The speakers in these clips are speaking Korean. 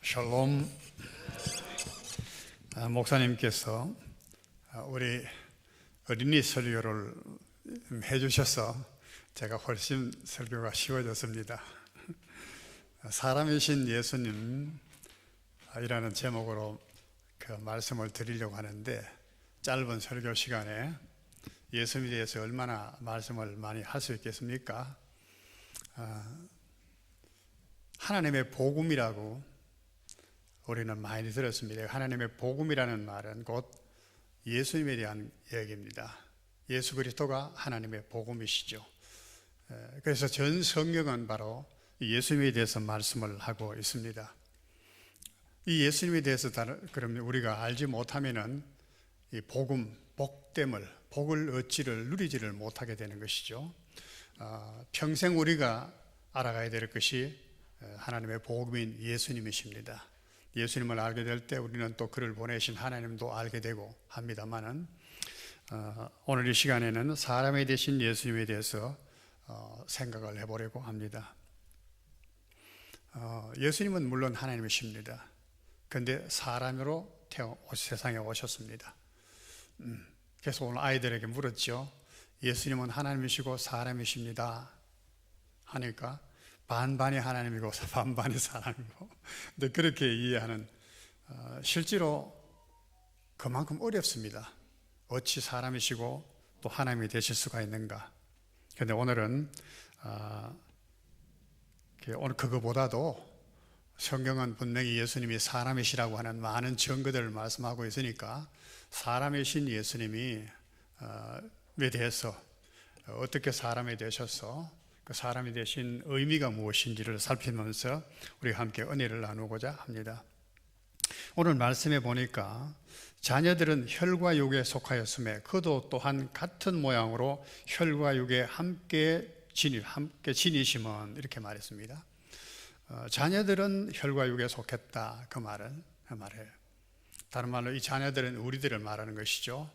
샬롬. 목사님께서 우리 어린이 설교를 해주셔서 제가 훨씬 설교가 쉬워졌습니다. 사람이신 예수님 이라는 제목으로 그 말씀을 드리려고 하는데, 짧은 설교 시간에 예수님에 대해서 얼마나 말씀을 많이 할 수 있겠습니까? 하나님의 복음이라고 우리는 많이 들었습니다. 하나님의 복음이라는 말은 곧 예수님에 대한 얘기입니다. 예수 그리스도가 하나님의 복음이시죠. 그래서 전 성경은 바로 예수님에 대해서 말씀을 하고 있습니다. 이 예수님에 대해서 그러면 우리가 알지 못하면은 이 복음, 복됨을, 복을 얻지를 누리지를 못하게 되는 것이죠. 평생 우리가 알아가야 될 것이 하나님의 복음인 예수님이십니다. 예수님을 알게 될 때 우리는 또 그를 보내신 하나님도 알게 되고 합니다만은, 오늘 이 시간에는 사람이 되신 예수님에 대해서 생각을 해보려고 합니다. 예수님은 물론 하나님이십니다. 그런데 사람으로 세상에 오셨습니다. 그래서 오늘 아이들에게 물었죠. 예수님은 하나님이시고 사람이십니다 하니까 반반이 하나님이고 반반이 사람이고, 근데 그렇게 이해하는, 실제로 그만큼 어렵습니다. 어찌 사람이시고 또 하나님이 되실 수가 있는가? 그런데 오늘은 오늘 그거보다도 성경은 분명히 예수님이 사람이시라고 하는 많은 증거들을 말씀하고 있으니까 사람이신 예수님이 에 대해서 어떻게 사람이 되셔서 그 사람이 되신 의미가 무엇인지를 살피면서 우리 함께 은혜를 나누고자 합니다. 오늘 말씀에 보니까 자녀들은 혈과 육에 속하였음에 그도 또한 같은 모양으로 혈과 육에 함께 지니심은, 이렇게 말했습니다. 자녀들은 혈과 육에 속했다, 그 말이에요. 다른 말로 이 자녀들은 우리들을 말하는 것이죠.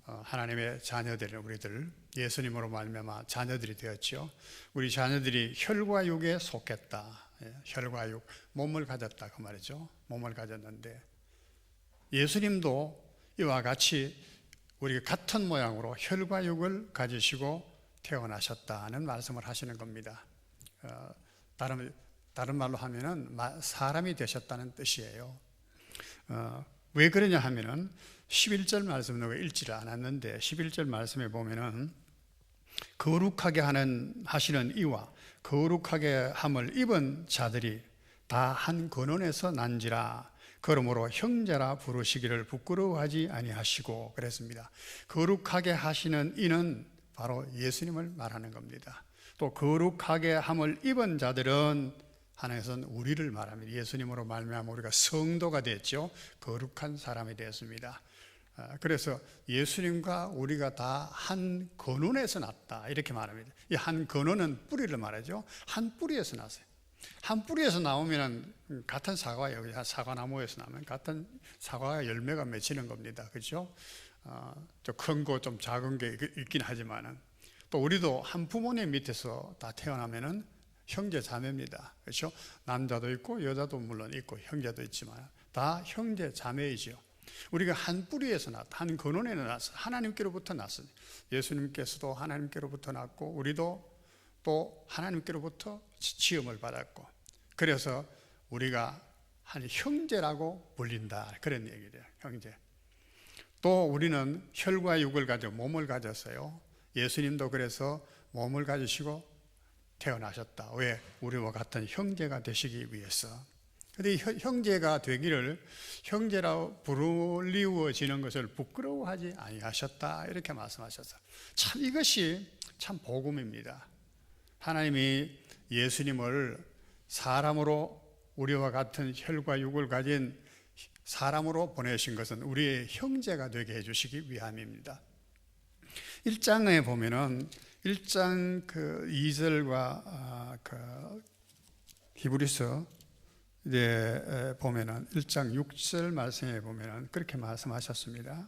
하나님의 자녀들은 우리들, 예수님으로 말미암아 자녀들이 되었죠. 우리 자녀들이 혈과 육에 속했다. 혈과 육, 몸을 가졌다, 그 말이죠. 몸을 가졌는데 예수님도 이와 같이 우리가 같은 모양으로 혈과 육을 가지시고 태어나셨다는 말씀을 하시는 겁니다. 다른 말로 하면은 사람이 되셨다는 뜻이에요. 왜 그러냐 하면은 11절 말씀 누가 읽지를 않았는데 11절 말씀에 보면은 거룩하게 하시는 이와 거룩하게 함을 입은 자들이 다 한 근원에서 난지라. 그러므로 형제라 부르시기를 부끄러워하지 아니하시고, 그랬습니다. 거룩하게 하시는 이는 바로 예수님을 말하는 겁니다. 또 거룩하게 함을 입은 자들은 하나님께서는 우리를 말합니다. 예수님으로 말미암아 우리가 성도가 됐죠. 거룩한 사람이 되었습니다. 그래서 예수님과 우리가 다 한 근원에서 났다, 이렇게 말합니다. 이 한 근원은 뿌리를 말하죠. 한 뿌리에서 났어요. 한 뿌리에서 나오면 같은 사과예요. 사과나무에서 나면 같은 사과가 열매가 맺히는 겁니다. 그렇죠? 좀 큰 거 좀 작은 게 있긴 하지만은, 또 우리도 한 부모님 밑에서 다 태어나면은 형제 자매입니다. 그렇죠? 남자도 있고 여자도 물론 있고 형제도 있지만 다 형제 자매이죠. 우리가 한 뿌리에서 났다, 한 근원에 났어. 하나님께로부터 났어요. 예수님께서도 하나님께로부터 났고 우리도 또 하나님께로부터 지음을 받았고, 그래서 우리가 한 형제라고 불린다, 그런 얘기예요. 형제. 또 우리는 혈과 육을 가져 몸을 가졌어요. 예수님도 그래서 몸을 가지시고 태어나셨다. 왜? 우리와 같은 형제가 되시기 위해서. 근데 형제가 되기를, 형제라고 불리워지는 것을 부끄러워하지 아니하셨다, 이렇게 말씀하셨어요. 참 이것이 참 복음입니다. 하나님이 예수님을 사람으로, 우리와 같은 혈과 육을 가진 사람으로 보내신 것은 우리의 형제가 되게 해주시기 위함입니다. 1장에 보면은 1장 그 2절과 히브리서 보면은 1장 6절 말씀에 보면은 그렇게 말씀하셨습니다.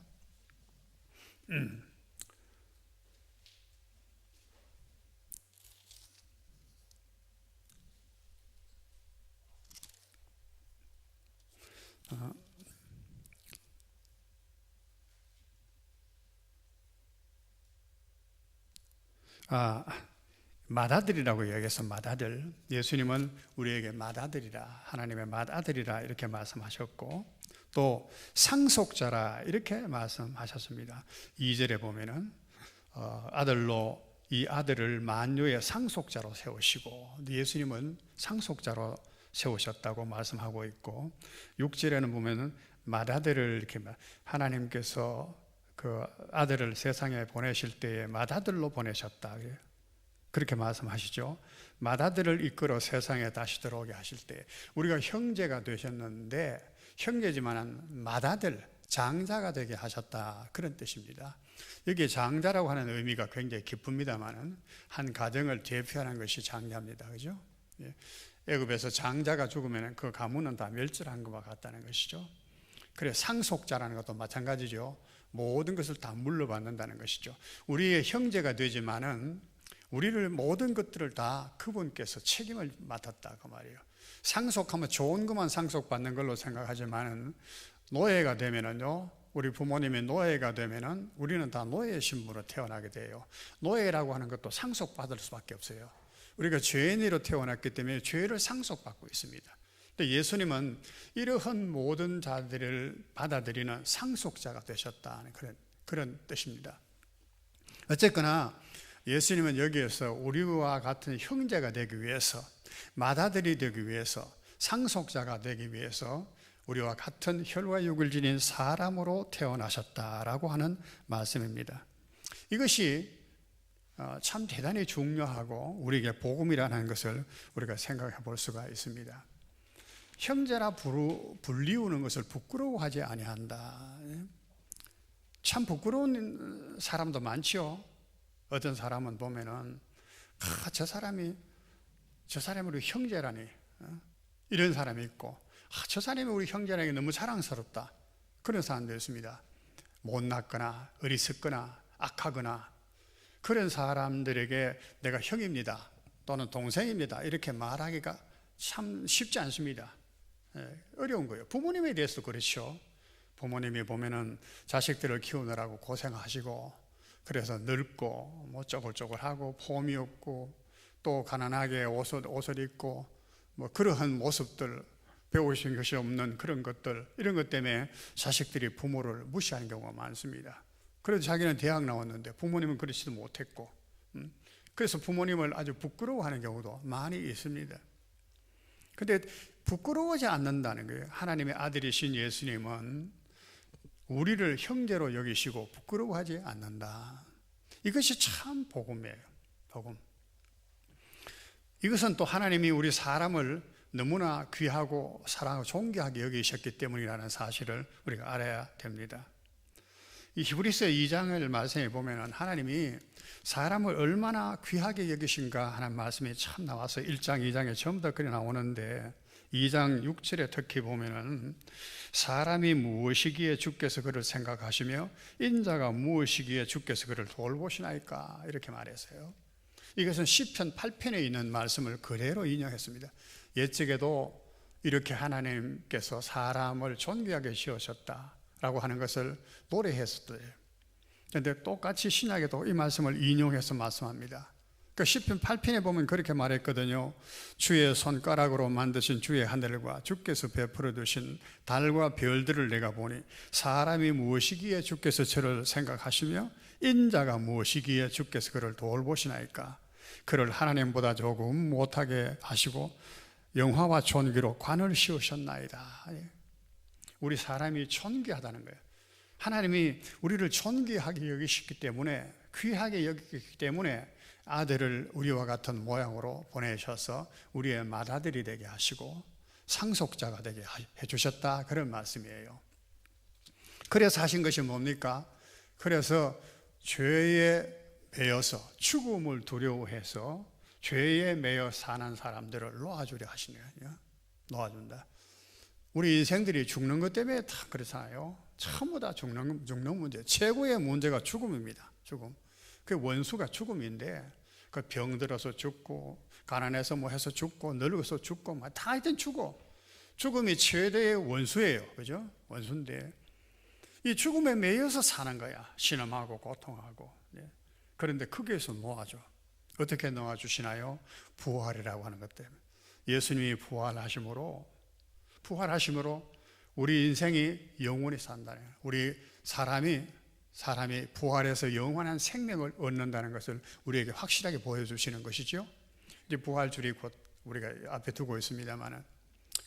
맏아들이라고 이야기해서 맏아들, 예수님은 우리에게 맏아들이라, 하나님의 맏아들이라 이렇게 말씀하셨고, 또 상속자라 이렇게 말씀하셨습니다. 2절에 보면은 아들로 이 아들을 만유의 상속자로 세우시고, 예수님은 상속자로 세우셨다고 말씀하고 있고, 6절에는 보면은 맏아들을 이렇게 하나님께서 그 아들을 세상에 보내실 때에 맏아들로 보내셨다, 그렇게 말씀하시죠. 맏아들을 이끌어 세상에 다시 들어오게 하실 때 우리가 형제가 되셨는데, 형제지만 맏아들, 장자가 되게 하셨다, 그런 뜻입니다. 여기에 장자라고 하는 의미가 굉장히 깊습니다만, 한 가정을 대표하는 것이 장자입니다. 그죠? 애굽에서 장자가 죽으면 그 가문은 다 멸절한 것과 같다는 것이죠. 그래, 상속자라는 것도 마찬가지죠. 모든 것을 다 물려받는다는 것이죠. 우리의 형제가 되지만은 우리를 모든 것들을 다 그분께서 책임을 맡았다, 그 말이에요. 상속하면 좋은 것만 상속받는 걸로 생각하지만은, 노예가 되면은요, 우리 부모님이 노예가 되면은 우리는 다 노예의 신분으로 태어나게 돼요. 노예라고 하는 것도 상속받을 수밖에 없어요. 우리가 죄인으로 태어났기 때문에 죄를 상속받고 있습니다. 근데 예수님은 이러한 모든 자들을 받아들이는 상속자가 되셨다는 그런 뜻입니다. 어쨌거나 예수님은 여기에서 우리와 같은 형제가 되기 위해서, 맏아들이 되기 위해서, 상속자가 되기 위해서 우리와 같은 혈과 육을 지닌 사람으로 태어나셨다라고 하는 말씀입니다. 이것이 참 대단히 중요하고 우리에게 복음이라는 것을 우리가 생각해 볼 수가 있습니다. 형제라 불리우는 것을 부끄러워하지 아니한다. 참 부끄러운 사람도 많지요. 어떤 사람은 보면은 저 사람이 우리 형제라니, 이런 사람이 있고, 저 사람이 우리 형제라니 너무 자랑스럽다, 그런 사람도 있습니다. 못났거나 어리석거나 악하거나 그런 사람들에게 내가 형입니다 또는 동생입니다 이렇게 말하기가 참 쉽지 않습니다. 어려운 거예요. 부모님에 대해서도 그렇죠. 부모님이 보면은 자식들을 키우느라고 고생하시고, 그래서 늙고 뭐 쪼글쪼글하고 폼이 없고 또 가난하게 옷을 입고 뭐 그러한 모습들, 배우신 것이 없는 그런 것들, 이런 것 때문에 자식들이 부모를 무시하는 경우가 많습니다. 그래도 자기는 대학 나왔는데 부모님은 그렇지도 못했고, 그래서 부모님을 아주 부끄러워하는 경우도 많이 있습니다. 근데 부끄러워하지 않는다는 거예요. 하나님의 아들이신 예수님은 우리를 형제로 여기시고 부끄러워하지 않는다. 이것이 참 복음이에요. 복음. 이것은 또 하나님이 우리 사람을 너무나 귀하고 사랑하고 존귀하게 여기셨기 때문이라는 사실을 우리가 알아야 됩니다. 이 히브리서 2장을 말씀해 보면 하나님이 사람을 얼마나 귀하게 여기신가 하는 말씀이 참 나와서 1장, 2장에 전부 다 그리 나오는데, 2장 6절에 특히 보면은 사람이 무엇이기에 주께서 그를 생각하시며 인자가 무엇이기에 주께서 그를 돌보시나이까, 이렇게 말했어요. 이것은 시편 8편에 있는 말씀을 그대로 인용했습니다. 옛적에도 이렇게 하나님께서 사람을 존귀하게 지으셨다라고 하는 것을 노래했었어요. 그런데 똑같이 신약에도 이 말씀을 인용해서 말씀합니다. 그 시편 8편에 보면 그렇게 말했거든요. 주의 손가락으로 만드신 주의 하늘과 주께서 베풀어 두신 달과 별들을 내가 보니 사람이 무엇이기에 주께서 저를 생각하시며 인자가 무엇이기에 주께서 그를 돌보시나이까. 그를 하나님보다 조금 못하게 하시고 영화와 존귀로 관을 씌우셨나이다. 우리 사람이 존귀하다는 거예요. 하나님이 우리를 존귀하게 여기셨기 때문에, 귀하게 여기기 때문에 아들을 우리와 같은 모양으로 보내셔서 우리의 맏아들이 되게 하시고 상속자가 되게 해주셨다, 그런 말씀이에요. 그래서 하신 것이 뭡니까? 그래서 죄에 매여서 죽음을 두려워해서 죄에 매여 사는 사람들을 놓아주려 하시네요. 놓아준다. 우리 인생들이 죽는 것 때문에 다 그렇잖아요. 전부 다 죽는 문제. 최고의 문제가 죽음입니다. 죽음. 그 원수가 죽음인데, 그 병들어서 죽고 가난해서 뭐 해서 죽고 늙어서 죽고 다 하여튼 죽음이 최대의 원수예요. 그죠? 원수인데 이 죽음에 매여서 사는 거야. 신음하고 고통하고. 그런데 거기에서 놓아줘. 어떻게 놓아주시나요? 부활이라고 하는 것 때문에. 예수님이 부활하심으로 우리 인생이 영원히 산다는 거예요. 우리 사람이 부활해서 영원한 생명을 얻는다는 것을 우리에게 확실하게 보여주시는 것이죠. 이제 부활주일이 곧 우리가 앞에 두고 있습니다만은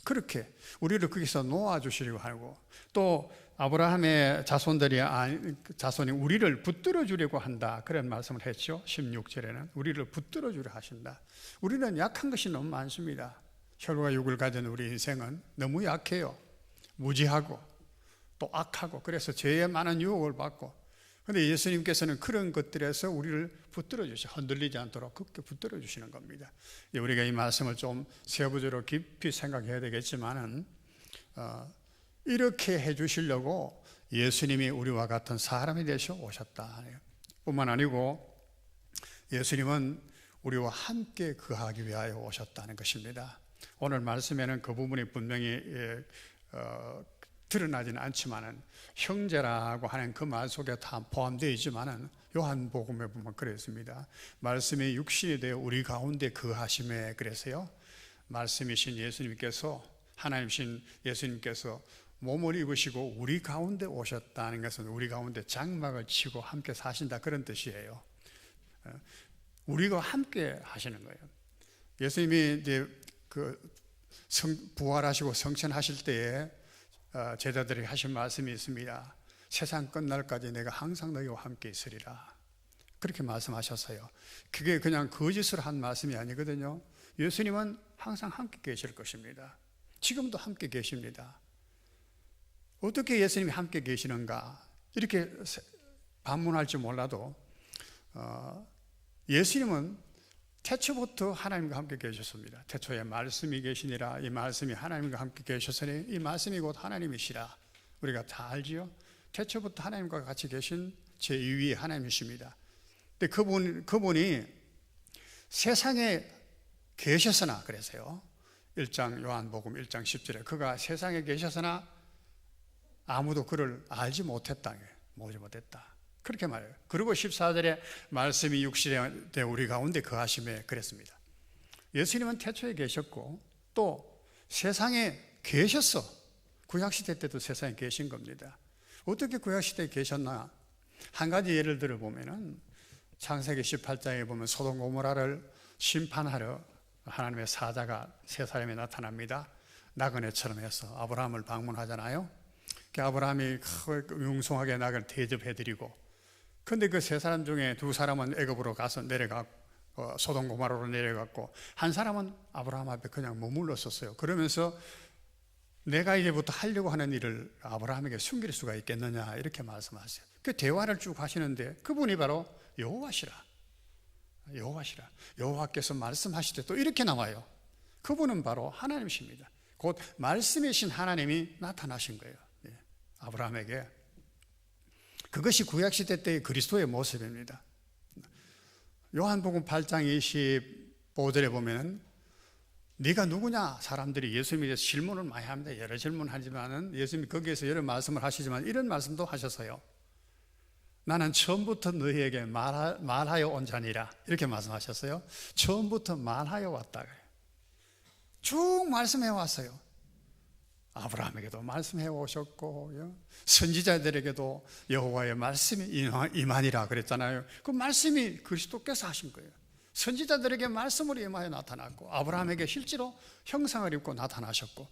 그렇게 우리를 거기서 놓아주시려고 하고, 또 아브라함의 자손이 우리를 붙들어 주려고 한다, 그런 말씀을 했죠. 16절에는 우리를 붙들어 주려 하신다. 우리는 약한 것이 너무 많습니다. 혈과 육을 가진 우리 인생은 너무 약해요. 무지하고 또 악하고, 그래서 죄에 많은 유혹을 받고. 그런데 예수님께서는 그런 것들에서 우리를 붙들어 주셔, 흔들리지 않도록 그렇게 붙들어 주시는 겁니다. 우리가 이 말씀을 좀 세부적으로 깊이 생각해야 되겠지만은 이렇게 해주시려고 예수님이 우리와 같은 사람이 되셔 오셨다. 뿐만 아니고 예수님은 우리와 함께 거하기 위하여 오셨다는 것입니다. 오늘 말씀에는 그 부분이 분명히 드러나지는 않지만은, 형제라고 하는 그 말 속에 다 포함되어 있지만은 요한복음에 보면 그랬습니다. 말씀이 육신이 되어 우리 가운데 거하심에, 그래서요 말씀이신 예수님께서, 하나님이신 예수님께서 몸을 입으시고 우리 가운데 오셨다는 것은 우리 가운데 장막을 치고 함께 사신다, 그런 뜻이에요. 우리가 함께 하시는 거예요. 예수님이 이제 부활하시고 성천하실 때에 제자들에게 하신 말씀이 있습니다. 세상 끝날까지 내가 항상 너희와 함께 있으리라, 그렇게 말씀하셨어요. 그게 그냥 거짓으로 한 말씀이 아니거든요. 예수님은 항상 함께 계실 것입니다. 지금도 함께 계십니다. 어떻게 예수님이 함께 계시는가, 이렇게 반문할지 몰라도 예수님은 태초부터 하나님과 함께 계셨습니다. 태초에 말씀이 계시니라, 이 말씀이 하나님과 함께 계셨으니 이 말씀이 곧 하나님이시라, 우리가 다 알지요. 태초부터 하나님과 같이 계신 제2위의 하나님이십니다. 근데 그분이 세상에 계셨으나, 그래서요 1장 요한복음 1장 10절에 그가 세상에 계셨으나 아무도 그를 알지 못했다, 그렇게 말해요. 그리고 14절에 말씀이 육신이 되어 우리 가운데 거하심에, 그랬습니다. 예수님은 태초에 계셨고 또 세상에 계셨어. 구약시대 때도 세상에 계신 겁니다. 어떻게 구약시대에 계셨나? 한 가지 예를 들어 보면은 창세기 18장에 보면 소돔 고모라를 심판하러 하나님의 사자가 세 사람이 나타납니다. 나그네처럼 해서 아브라함을 방문하잖아요. 아브라함이 융숭하게 나그네를 대접해드리고, 근데 그 세 사람 중에 두 사람은 애굽으로 가서 내려갔고 소돔 고모라로 내려갔고, 한 사람은 아브라함 앞에 그냥 머물렀었어요. 그러면서 내가 이제부터 하려고 하는 일을 아브라함에게 숨길 수가 있겠느냐, 이렇게 말씀하세요. 그 대화를 쭉 하시는데 그분이 바로 여호와시라. 여호와께서 말씀하실 때 또 이렇게 나와요. 그분은 바로 하나님이십니다. 곧 말씀이신 하나님이 나타나신 거예요, 아브라함에게. 그것이 구약시대 때의 그리스도의 모습입니다. 요한복음 8장 25절에 보면 네가 누구냐? 사람들이 예수님에 대해서 질문을 많이 합니다. 여러 질문하지만은 예수님이 거기에서 여러 말씀을 하시지만 이런 말씀도 하셨어요. 나는 처음부터 너희에게 말하여 온 자니라, 이렇게 말씀하셨어요. 처음부터 말하여 왔다, 쭉 말씀해 왔어요. 아브라함에게도 말씀해 오셨고 선지자들에게도 여호와의 말씀이 임하니라 그랬잖아요. 그 말씀이 그리스도께서 하신 거예요. 선지자들에게 말씀으로 임하여 나타났고, 아브라함에게 실제로 형상을 입고 나타나셨고,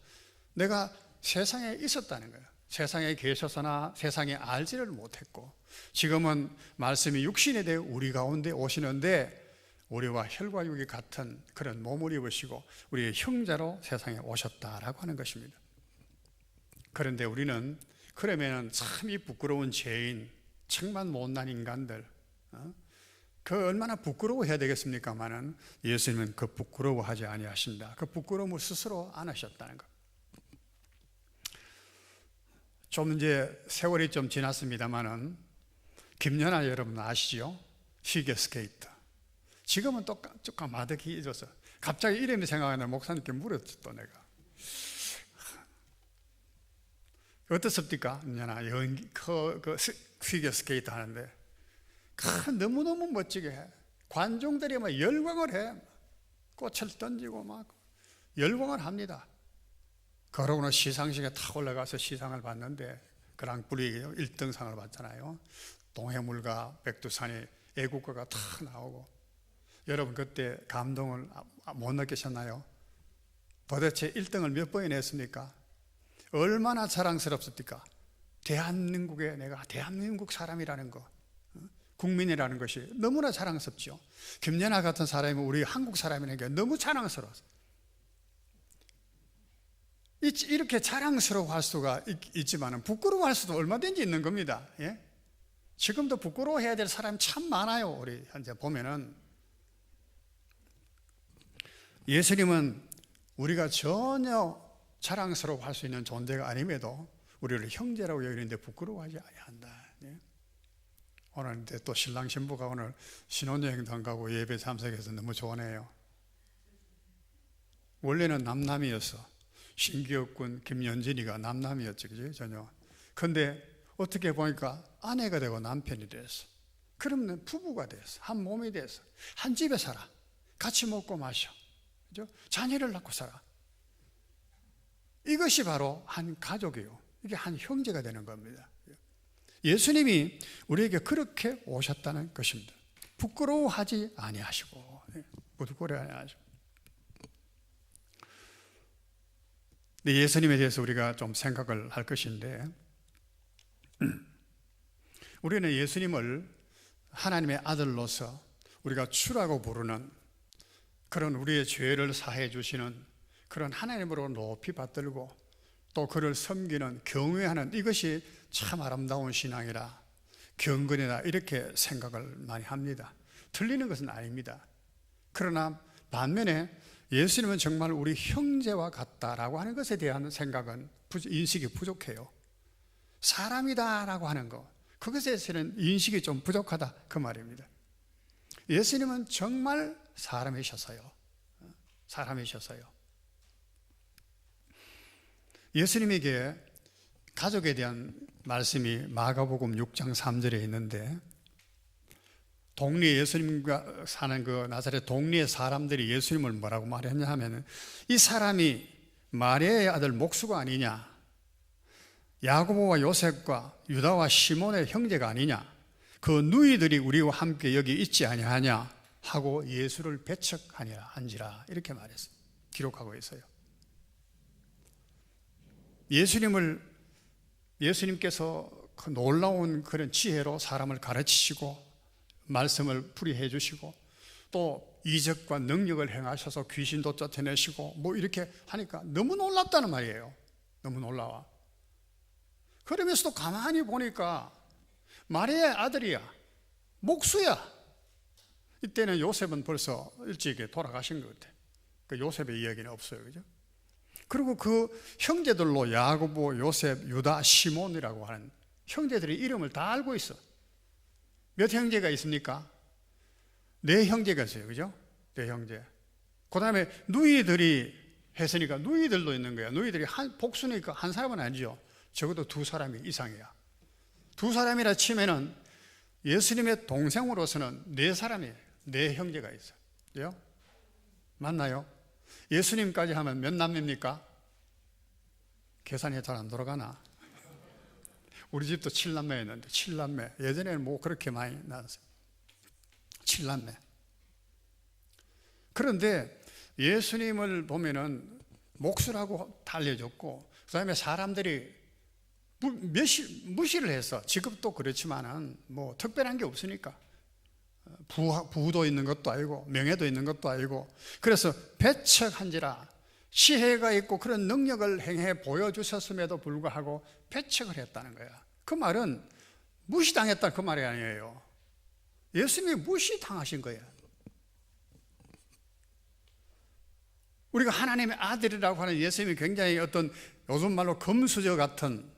내가 세상에 있었다는 거예요. 세상에 계셔서나 세상에 알지를 못했고, 지금은 말씀이 육신이 되어 우리 가운데 오시는데 우리와 혈과 육이 같은 그런 몸을 입으시고 우리의 형제로 세상에 오셨다라고 하는 것입니다. 그런데 우리는 그러면 참 이 부끄러운 죄인, 정말 못난 인간들, 그 얼마나 부끄러워해야 되겠습니까마는 예수님은 그 부끄러워하지 아니하신다. 그 부끄러움을 스스로 안 하셨다는 것. 좀 이제 세월이 좀 지났습니다마는 김연아 여러분 아시죠? 피겨스케이터. 지금은 또 까마득히 잊어서 갑자기 이름이 생각나는데 목사님께 물었지 또 내가. 어떻습니까? 피겨 스케이트 하는데 너무너무 멋지게 해. 관중들이 막 열광을 해. 꽃을 던지고 막 열광을 합니다. 그러고는 시상식에 탁 올라가서 시상을 받는데 그랑프리 1등상을 받잖아요. 동해물과 백두산이 애국가가 탁 나오고, 여러분 그때 감동을 못 느끼셨나요? 도대체 1등을 몇 번이나 했습니까? 얼마나 자랑스럽습니까? 대한민국에 내가 대한민국 사람이라는 거, 국민이라는 것이 너무나 자랑스럽죠. 김연아 같은 사람이 우리 한국 사람이라는 게 너무 자랑스러워서, 이렇게 자랑스러워할 수가 있지만 부끄러워할 수도 얼마든지 있는 겁니다. 예? 지금도 부끄러워해야 될 사람이 참 많아요. 우리 현재 보면은 예수님은 우리가 전혀 자랑스러워할 수 있는 존재가 아님에도 우리를 형제라고 여기는데 부끄러워하지 아니한다. 예? 오늘 또 신랑 신부가 오늘 신혼여행도 안 가고 예배 참석해서 너무 좋네요. 원래는 남남이었어. 신기혁군, 김연진이가 남남이었지, 그지? 전혀. 근데 어떻게 보니까 아내가 되고 남편이 됐어. 그러면 부부가 됐어. 한 몸이 됐어. 한 집에 살아. 같이 먹고 마셔. 그죠? 자녀를 낳고 살아. 이것이 바로 한 가족이요. 이게 한 형제가 되는 겁니다. 예수님이 우리에게 그렇게 오셨다는 것입니다. 부끄러워하지 아니하시고, 부끄러워 아니하시고. 예수님에 대해서 우리가 좀 생각을 할 것인데, 우리는 예수님을 하나님의 아들로서 우리가 주라고 부르는 그런 우리의 죄를 사해 주시는 그런 하나님으로 높이 받들고 또 그를 섬기는 경외하는, 이것이 참 아름다운 신앙이라, 경건이다, 이렇게 생각을 많이 합니다. 틀리는 것은 아닙니다. 그러나 반면에 예수님은 정말 우리 형제와 같다라고 하는 것에 대한 생각은, 인식이 부족해요. 사람이다라고 하는 것, 그것에 대해서는 인식이 좀 부족하다, 그 말입니다. 예수님은 정말 사람이셨어요. 사람이셨어요. 예수님에게 가족에 대한 말씀이 마가복음 6장 3절에 있는데, 동리에 예수님과 사는 그 나사렛 동리의 사람들이 예수님을 뭐라고 말했냐 하면, 이 사람이 마리아의 아들 목수가 아니냐, 야고보와 요셉과 유다와 시몬의 형제가 아니냐, 그 누이들이 우리와 함께 여기 있지 아니하냐 하고 예수를 배척하니라 한지라, 이렇게 말했어요. 기록하고 있어요. 예수님께서 그 놀라운 그런 지혜로 사람을 가르치시고 말씀을 풀이해 주시고 또 이적과 능력을 행하셔서 귀신도 쫓아내시고 뭐 이렇게 하니까 너무 놀랍다는 말이에요. 너무 놀라워. 그러면서도 가만히 보니까 마리아의 아들이야, 목수야. 이때는 요셉은 벌써 일찍 돌아가신 것 같아요. 그 요셉의 이야기는 없어요, 그죠? 그리고 그 형제들로 야고보, 요셉, 유다, 시몬이라고 하는 형제들의 이름을 다 알고 있어. 몇 형제가 있습니까? 4형제가 있어요, 그죠? 4형제. 그 다음에 누이들이 했으니까 누이들도 있는 거야. 누이들이 복수니까 한 사람은 아니죠. 적어도 2사람이 이상이야. 2사람이라 치면은 예수님의 동생으로서는 4사람이에요. 4형제가 있어요. 맞나요? 예수님까지 하면 몇 남매입니까? 계산이 잘 안 돌아가나? 우리 집도 7남매였는데 7남매. 예전에는 뭐 그렇게 많이 나왔어요. 7남매. 그런데 예수님을 보면은 목수라고 달려줬고, 그 다음에 사람들이 무시를 해서, 지금도 그렇지만은 뭐 특별한 게 없으니까 부도 있는 것도 아니고 명예도 있는 것도 아니고, 그래서 배척한지라, 지혜가 있고 그런 능력을 행해 보여주셨음에도 불구하고 배척을 했다는 거야. 그 말은 무시당했다, 그 말이 아니에요. 예수님이 무시당하신 거예요. 우리가 하나님의 아들이라고 하는 예수님이 굉장히 어떤 요즘 말로 금수저 같은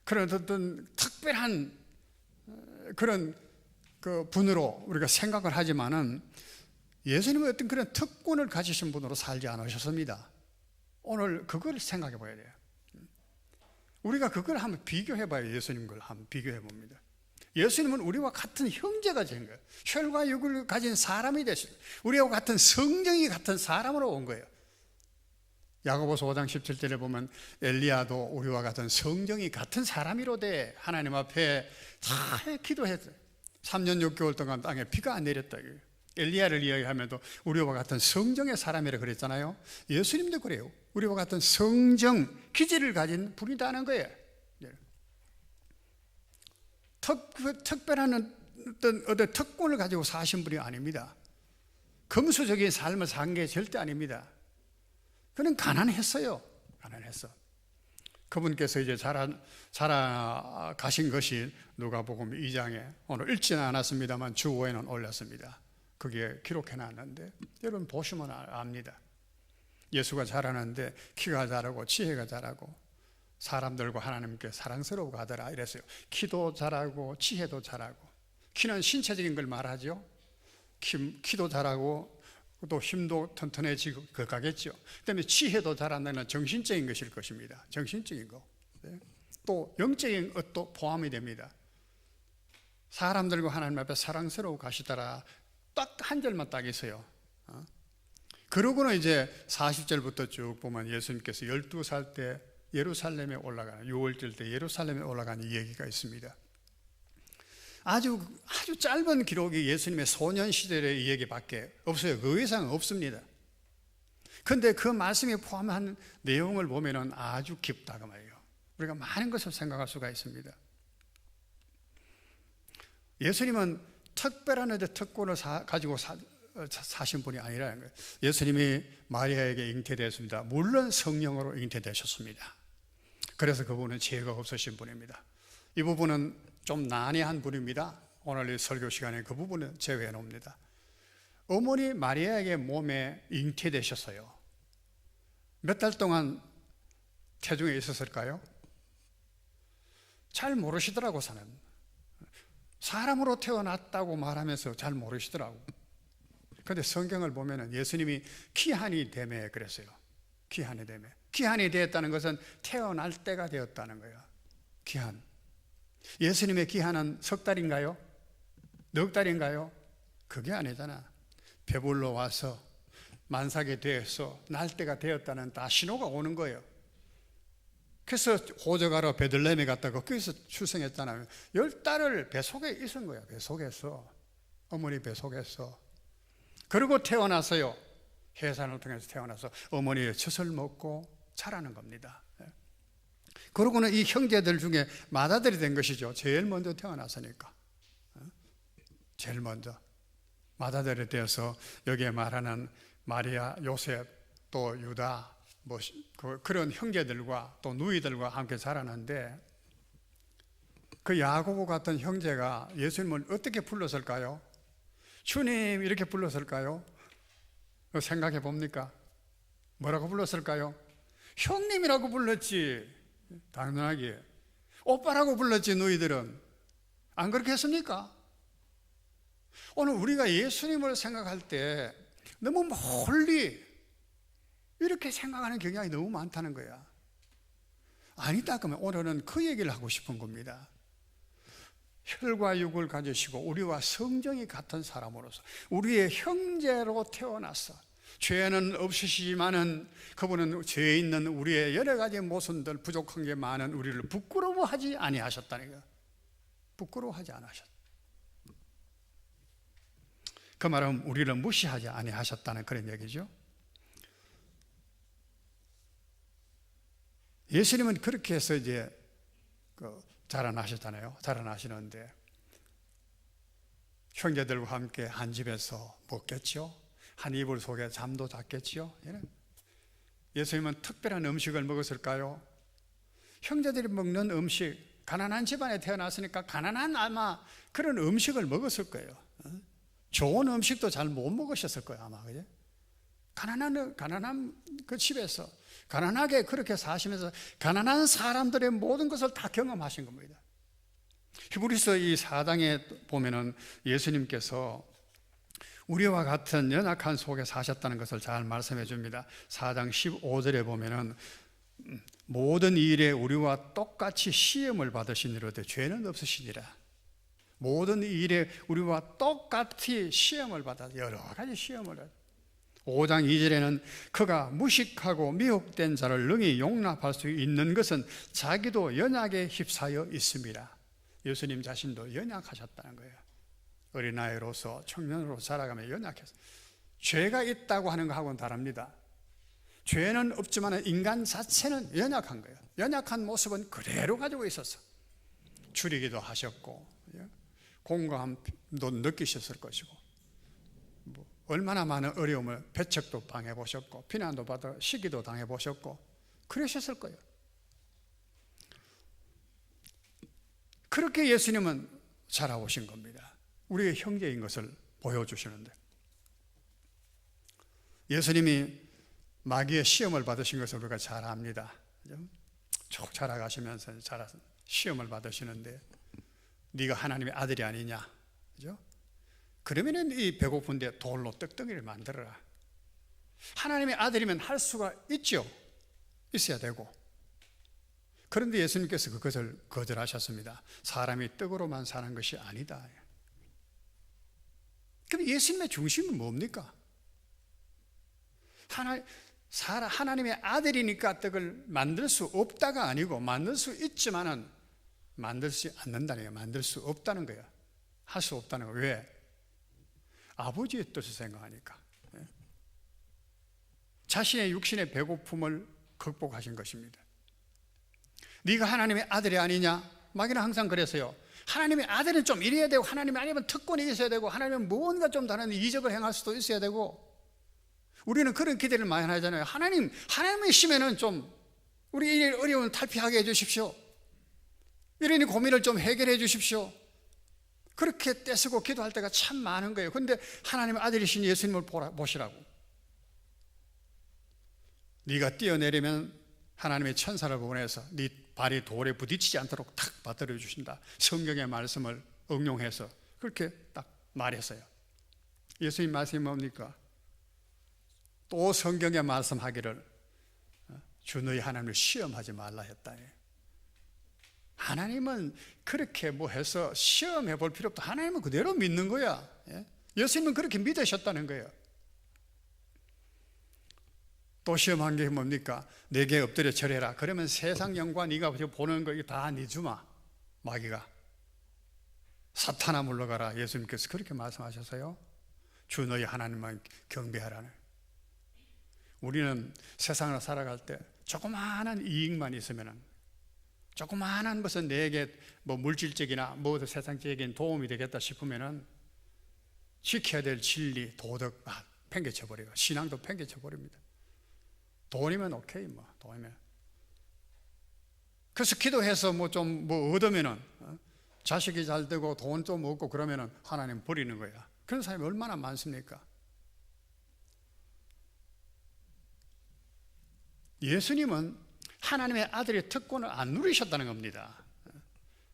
그런 어떤 특별한 그런 그 분으로 우리가 생각을 하지만은, 예수님은 어떤 그런 특권을 가지신 분으로 살지 않으셨습니다. 오늘 그걸 생각해 봐야 돼요. 우리가 그걸 한번 비교해 봐요. 예수님 걸 한번 비교해 봅니다. 예수님은 우리와 같은 형제가 된 거예요. 혈과 육을 가진 사람이 되셨어요. 우리와 같은 성령이 같은 사람으로 온 거예요. 야고보서 5장 17절에 보면 엘리야도 우리와 같은 성령이 같은 사람이로되 하나님 앞에 다 기도했어요. 3년 6개월 동안 땅에 비가 안 내렸다. 엘리야를 이야기하면서 우리와 같은 성령의 사람이라 그랬잖아요. 예수님도 그래요. 우리와 같은 성령, 기질을 가진 분이다는 거예요. 특별한 어떤 특권을 가지고 사신 분이 아닙니다. 금수적인 삶을 산 게 절대 아닙니다. 그는 가난했어요. 가난했어. 그분께서 이제 자라가신 것이 누가복음 2장에 오늘 읽지는 않았습니다만 주호에는 올렸습니다. 그게 기록해 놨는데 여러분 보시면 압니다. 예수가 자라는데 키가 자라고 지혜가 자라고 사람들과 하나님께 사랑스러워 가더라 이랬어요. 키도 자라고 지혜도 자라고. 키는 신체적인 걸 말하죠. 키도 자라고 또 힘도 튼튼해지고 가겠죠. 그다음에 지혜도 자란다는 정신적인 것일 것입니다. 정신적인 거. 또 영적인 것도 포함이 됩니다. 사람들과 하나님 앞에 사랑스러워 가시더라. 딱 한 절만 딱 있어요. 그러고는 이제 40절부터 쭉 보면 예수님께서 12살 때 예루살렘에 올라가는 6월절 때 예루살렘에 올라가는 얘기가 있습니다. 아주 짧은 기록이 예수님의 소년 시절의 이야기밖에 없어요. 그 이상 없습니다. 그런데 그 말씀에 포함한 내용을 보면은 아주 깊다 그 말이에요. 우리가 많은 것을 생각할 수가 있습니다. 예수님은 특별한 특권을 가지고 사신 분이 아니라는 거예요. 예수님이 마리아에게 잉태되었습니다. 물론 성령으로 잉태되셨습니다. 그래서 그분은 죄가 없으신 분입니다. 이 부분은 좀 난해한 분입니다. 오늘 이 설교 시간에 그 부분은 제외해 놓습니다. 어머니 마리아에게 몸에 잉태되셨어요. 몇 달 동안 태중에 있었을까요? 잘 모르시더라고. 사람으로 태어났다고 말하면서 잘 모르시더라고. 그런데 성경을 보면 예수님이 기한이 되매 그랬어요. 기한이 되매. 기한이 되었다는 것은 태어날 때가 되었다는 거예요. 기한. 예수님의 기한은 석 달인가요? 넉 달인가요? 그게 아니잖아. 배불러 와서 만삭이 되어서 날 때가 되었다는 다 신호가 오는 거예요. 그래서 호적하러 베들레헴에 갔다가 거기서 출생했잖아요. 10달을 뱃속에 있은 거예요. 뱃속에서. 어머니 뱃속에서. 그리고 태어나서요. 해산을 통해서 태어나서 어머니의 젖을 먹고 자라는 겁니다. 그러고는 이 형제들 중에 맏아들이 된 것이죠. 제일 먼저 태어났으니까. 제일 먼저. 맏아들이 되어서 여기에 말하는 마리아, 요셉, 또 유다, 그런 형제들과 또 누이들과 함께 자라는데 그 야고보 같은 형제가 예수님을 어떻게 불렀을까요? 주님 이렇게 불렀을까요? 생각해 봅니까? 뭐라고 불렀을까요? 형님이라고 불렀지. 당연하게. 오빠라고 불렀지 너희들은. 안 그렇게 했습니까? 오늘 우리가 예수님을 생각할 때 너무 멀리 이렇게 생각하는 경향이 너무 많다는 거야. 아니다 그러면 오늘은 그 얘기를 하고 싶은 겁니다. 혈과 육을 가지시고 우리와 성정이 같은 사람으로서 우리의 형제로 태어났어. 죄는 없으시지만은 그분은 죄 있는 우리의 여러 가지 모순들 부족한 게 많은 우리를 부끄러워하지 아니하셨다는 거예요. 부끄러워하지 않으셨다. 그 말은 우리를 무시하지 아니하셨다는 그런 얘기죠. 예수님은 그렇게 해서 이제 자라나셨잖아요. 자라나시는데 형제들과 함께 한 집에서 먹겠죠. 한 이불 속에 잠도 잤겠죠. 예수님은 특별한 음식을 먹었을까요? 형제들이 먹는 음식, 가난한 집안에 태어났으니까 가난한 아마 그런 음식을 먹었을 거예요. 좋은 음식도 잘 못 먹으셨을 거예요 아마. 그죠? 가난한 그 집에서 가난하게 그렇게 사시면서 가난한 사람들의 모든 것을 다 경험하신 겁니다. 히브리서 이 4장에 보면은 예수님께서 우리와 같은 연약한 속에 사셨다는 것을 잘 말씀해 줍니다. 4장 15절에 보면은 모든 일에 우리와 똑같이 시험을 받으시니로되 죄는 없으시니라. 모든 일에 우리와 똑같이 시험을 받아, 여러 가지 시험을 해. 5장 2절에는 그가 무식하고 미혹된 자를 능히 용납할 수 있는 것은 자기도 연약에 휩싸여 있습니다. 예수님 자신도 연약하셨다는 거예요. 어린아이로서 청년으로 자라가며 연약해서, 죄가 있다고 하는 것하고는 다릅니다. 죄는 없지만 인간 자체는 연약한 거예요. 연약한 모습은 그대로 가지고 있었어. 줄이기도 하셨고 공감도 느끼셨을 것이고, 얼마나 많은 어려움을, 배척도 당해보셨고 비난도 받아 시기도 당해보셨고 그러셨을 거예요. 그렇게 예수님은 자라오신 겁니다. 우리의 형제인 것을 보여주시는데, 예수님이 마귀의 시험을 받으신 것을 우리가 잘 압니다. 쭉 자라가시면서 시험을 받으시는데, 네가 하나님의 아들이 아니냐, 그죠? 그러면은 이 배고픈데 돌로 떡덩이를 만들어라. 하나님의 아들이면 할 수가 있죠. 있어야 되고. 그런데 예수님께서 그것을 거절하셨습니다. 사람이 떡으로만 사는 것이 아니다. 그럼 예수님의 중심은 뭡니까? 하나님의 아들이니까 떡을 만들 수 없다가 아니고, 만들 수 있지만은 만들지 않는다는 거예요. 만들 수 없다는 거예요. 할 수 없다는 거예요. 왜? 아버지의 뜻을 생각하니까. 자신의 육신의 배고픔을 극복하신 것입니다. 네가 하나님의 아들이 아니냐? 마귀는 항상 그랬어요. 하나님의 아들은 좀 이래야 되고, 하나님이 아니면 특권이 있어야 되고, 하나님은 무언가 좀 다른 이적을 행할 수도 있어야 되고, 우리는 그런 기대를 많이 하잖아요. 하나님이시면은 좀 우리 이 어려움을 탈피하게 해주십시오. 이러니 고민을 좀 해결해 주십시오. 그렇게 떼쓰고 기도할 때가 참 많은 거예요. 그런데 하나님의 아들이신 예수님을 보시라고. 네가 뛰어내리면 하나님의 천사를 보내서 네 발이 돌에 부딪히지 않도록 탁 받들어 주신다. 성경의 말씀을 응용해서 그렇게 딱 말했어요. 예수님 말씀이 뭡니까? 또 성경에 말씀하기를 주 너희 하나님을 시험하지 말라 했다. 하나님은 그렇게 뭐 해서 시험해 볼 필요 없다. 하나님은 그대로 믿는 거야. 예수님은 그렇게 믿으셨다는 거예요. 또 시험한 게 뭡니까? 내게 엎드려 절해라. 그러면 세상 영과 네가 보는 거 다 네 주마. 마귀가 사탄아 물러가라. 예수님께서 그렇게 말씀하셔서요. 주 너희 하나님만 경배하라는. 우리는 세상을 살아갈 때 조그마한 이익만 있으면은, 조그마한 것은 내게 뭐 물질적이나 뭐 세상적인 도움이 되겠다 싶으면은 지켜야 될 진리, 도덕 팽개쳐 버려요. 신앙도 팽개쳐 버립니다. 돈이면 오케이, 뭐 돈이면. 그래서 기도해서 뭐 좀 뭐 얻으면은 자식이 잘 되고 돈 좀 얻고 그러면은 하나님 버리는 거야. 그런 사람이 얼마나 많습니까? 예수님은 하나님의 아들의 특권을 안 누리셨다는 겁니다.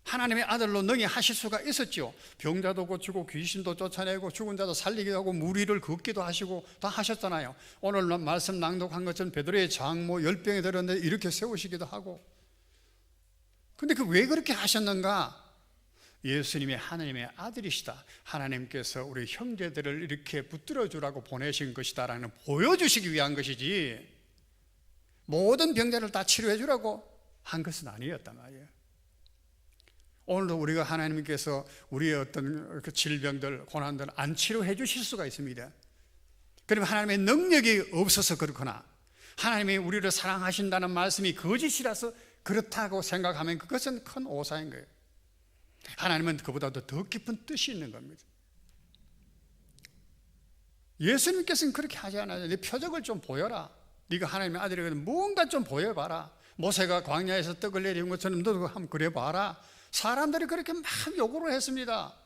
하나님의 아들로 능히 하실 수가 있었죠. 병자도 고치고 귀신도 쫓아내고 죽은 자도 살리기도 하고 무리를 걷기도 하시고 다 하셨잖아요. 오늘 말씀 낭독한 것처럼 베드로의 장모 열병에 들었는데 이렇게 세우시기도 하고. 근데 왜 그렇게 하셨는가? 예수님이 하나님의 아들이시다. 하나님께서 우리 형제들을 이렇게 붙들어 주라고 보내신 것이다라는 보여주시기 위한 것이지, 모든 병자를 다 치료해 주라고 한 것은 아니었단 말이에요. 오늘도 우리가 하나님께서 우리의 어떤 그 질병들, 고난들 안 치료해 주실 수가 있습니다. 그러면 하나님의 능력이 없어서 그렇거나, 하나님이 우리를 사랑하신다는 말씀이 거짓이라서 그렇다고 생각하면 그것은 큰 오사인 거예요. 하나님은 그보다도 더 깊은 뜻이 있는 겁니다. 예수님께서는 그렇게 하지 않아요. 네 표적을 좀 보여라. 네가 하나님의 아들이거든 뭔가 좀 보여봐라. 모세가 광야에서 떡을 내리는 것처럼 너도 한번 그려봐라. 사람들이 그렇게 막 요구를 했습니다.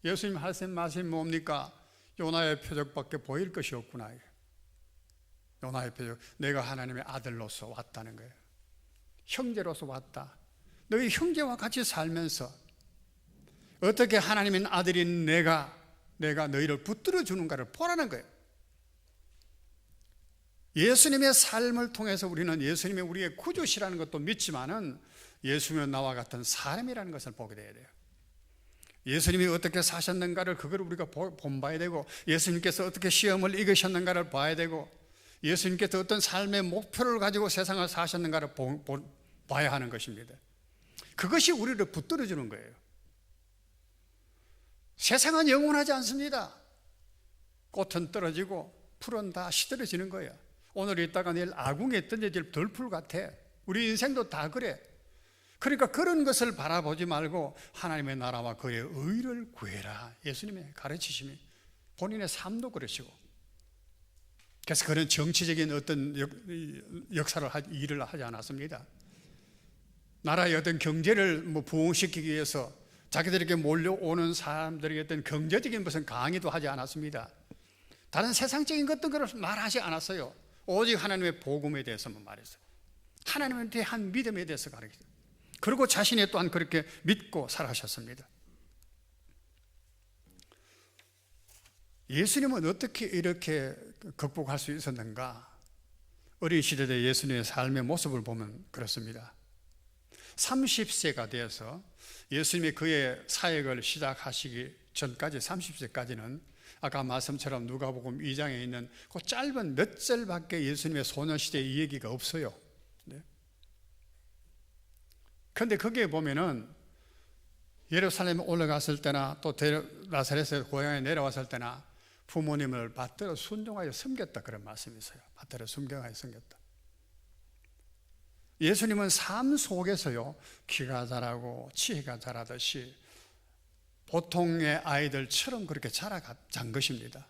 예수님 하신 말씀이 뭡니까? 요나의 표적밖에 보일 것이 없구나. 요나의 표적, 내가 하나님의 아들로서 왔다는 거예요. 형제로서 왔다. 너희 형제와 같이 살면서 어떻게 하나님의 아들인 내가 너희를 붙들어 주는가를 보라는 거예요. 예수님의 삶을 통해서 우리는 예수님이 우리의 구주시라는 것도 믿지만은 예수님은 나와 같은 사람이라는 것을 보게 돼야 돼요. 예수님이 어떻게 사셨는가를 그걸 우리가 본봐야 되고, 예수님께서 어떻게 시험을 이기셨는가를 봐야 되고, 예수님께서 어떤 삶의 목표를 가지고 세상을 사셨는가를 봐야 하는 것입니다. 그것이 우리를 붙들어주는 거예요. 세상은 영원하지 않습니다. 꽃은 떨어지고 풀은 다 시들어지는 거예요. 오늘 있다가 내일 아궁이에 던져질 덜풀 같아. 우리 인생도 다 그래. 그러니까 그런 것을 바라보지 말고 하나님의 나라와 그의 의를 구해라. 예수님의 가르치심이, 본인의 삶도 그러시고, 그래서 그런 정치적인 어떤 역사를 일을 하지 않았습니다. 나라의 어떤 경제를 부흥시키기 위해서 자기들에게 몰려오는 사람들에게 어떤 경제적인 무슨 강의도 하지 않았습니다. 다른 세상적인 것들을 말하지 않았어요. 오직 하나님의 복음에 대해서만 말했어요. 하나님에 대한 믿음에 대해서 가르쳤어요. 그리고 자신이 또한 그렇게 믿고 살아가셨습니다. 예수님은 어떻게 이렇게 극복할 수 있었는가? 어린 시절의 예수님의 삶의 모습을 보면 그렇습니다. 30세가 되어서 예수님이 그의 사역을 시작하시기 전까지, 30세까지는 아까 말씀처럼 누가복음 2장에 있는 그 짧은 몇 절밖에 예수님의 소년시대 이야기가 없어요. 그런데 거기에 보면은 예루살렘에 올라갔을 때나 또 나사렛에서 고향에 내려왔을 때나 부모님을 받들어 순종하여 섬겼다, 그런 말씀이 있어요. 받들어 순종하여 섬겼다. 예수님은 삶 속에서요, 키가 자라고 치혜가 자라듯이 보통의 아이들처럼 그렇게 자란 것입니다.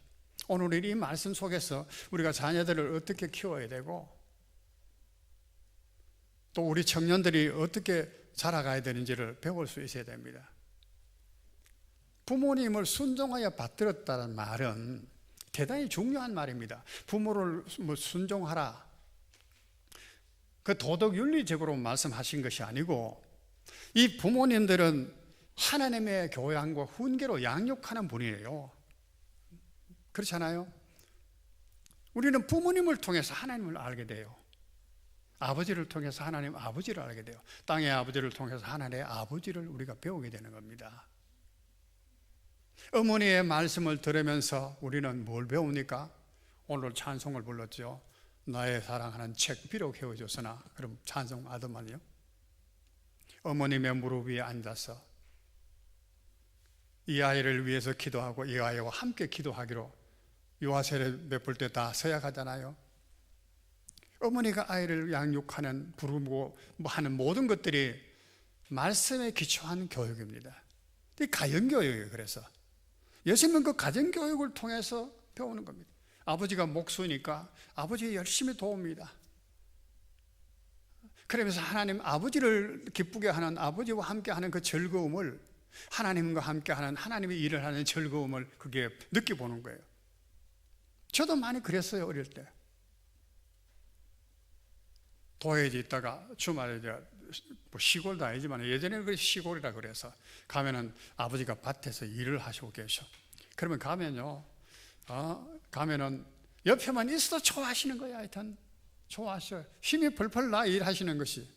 오늘 이 말씀 속에서 우리가 자녀들을 어떻게 키워야 되고, 또 우리 청년들이 어떻게 자라가야 되는지를 배울 수 있어야 됩니다. 부모님을 순종하여 받들었다는 말은 대단히 중요한 말입니다. 부모를 순종하라, 그 도덕 윤리적으로 말씀하신 것이 아니고, 이 부모님들은 하나님의 교양과 훈계로 양육하는 분이에요. 그렇잖아요? 우리는 부모님을 통해서 하나님을 알게 돼요. 아버지를 통해서 하나님 아버지를 알게 돼요. 땅의 아버지를 통해서 하나님의 아버지를 우리가 배우게 되는 겁니다. 어머니의 말씀을 들으면서 우리는 뭘 배웁니까? 오늘 찬송을 불렀죠. 나의 사랑하는 책 비록 헤어졌으나. 그럼 찬송 아더만요. 어머님의 무릎 위에 앉아서 이 아이를 위해서 기도하고 이 아이와 함께 기도하기로 유아세례 베풀 때 다 서약하잖아요. 어머니가 아이를 양육하는, 부르고 하는 모든 것들이 말씀에 기초한 교육입니다. 이 가정교육이에요. 그래서 예수님은 그 가정교육을 통해서 배우는 겁니다. 아버지가 목수니까 아버지 열심히 도웁니다. 그러면서 하나님 아버지를 기쁘게 하는, 아버지와 함께 하는 그 즐거움을, 하나님과 함께 하는, 하나님의 일을 하는 즐거움을 그게 느껴보는 거예요. 저도 많이 그랬어요. 어릴 때 도해에 있다가 주말에 시골도 아니지만 예전에는 그 시골이라 그래서 가면은 아버지가 밭에서 일을 하시고 계셔. 그러면 가면요, 가면은 옆에만 있어도 좋아하시는 거야. 하여튼 좋아하셔. 힘이 펄펄 나, 일하시는 것이.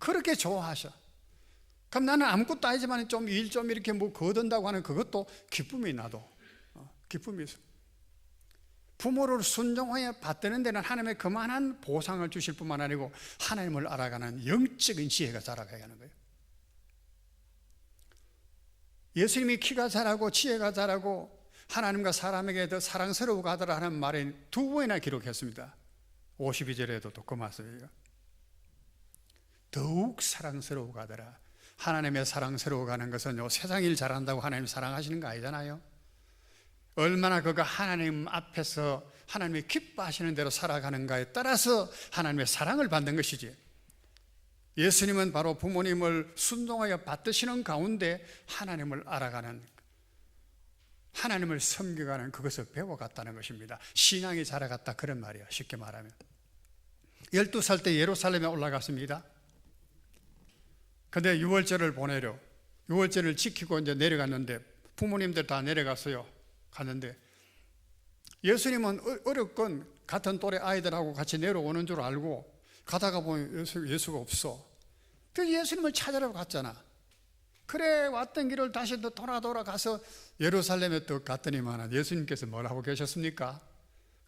그렇게 좋아하셔. 그럼 나는 아무것도 아니지만 좀 일 좀 이렇게 거둔다고 하는 그것도 기쁨이 나도, 기쁨이 있어. 부모를 순종하여 받드는 데는 하나님의 그만한 보상을 주실 뿐만 아니고 하나님을 알아가는 영적인 지혜가 자라가야 하는 거예요. 예수님이 키가 자라고 지혜가 자라고 하나님과 사람에게 더 사랑스러워 가더라 하는 말에 2번이나 기록했습니다. 52절에도 또 그 말씀이에요. 더욱 사랑스러워 가더라. 하나님의 사랑스러워 가는 것은 세상 일 잘한다고 하나님 사랑하시는 거 아니잖아요. 얼마나 그가 하나님 앞에서 하나님이 기뻐하시는 대로 살아가는가에 따라서 하나님의 사랑을 받는 것이지. 예수님은 바로 부모님을 순종하여 받드시는 가운데 하나님을 알아가는, 하나님을 섬겨가는 그것을 배워갔다는 것입니다. 신앙이 자라갔다, 그런 말이야. 쉽게 말하면 12살 때 예루살렘에 올라갔습니다. 근데 유월절을 보내려, 유월절을 지키고 이제 내려갔는데 부모님들 다 내려갔어요. 갔는데 예수님은 어렵건 같은 또래 아이들하고 같이 내려오는 줄 알고 가다가 보면 예수가 없어. 그래서 예수님을 찾으러 갔잖아. 그래 왔던 길을 다시 또 돌아가서 예루살렘에 또 갔더니만 예수님께서 뭐라고 계셨습니까?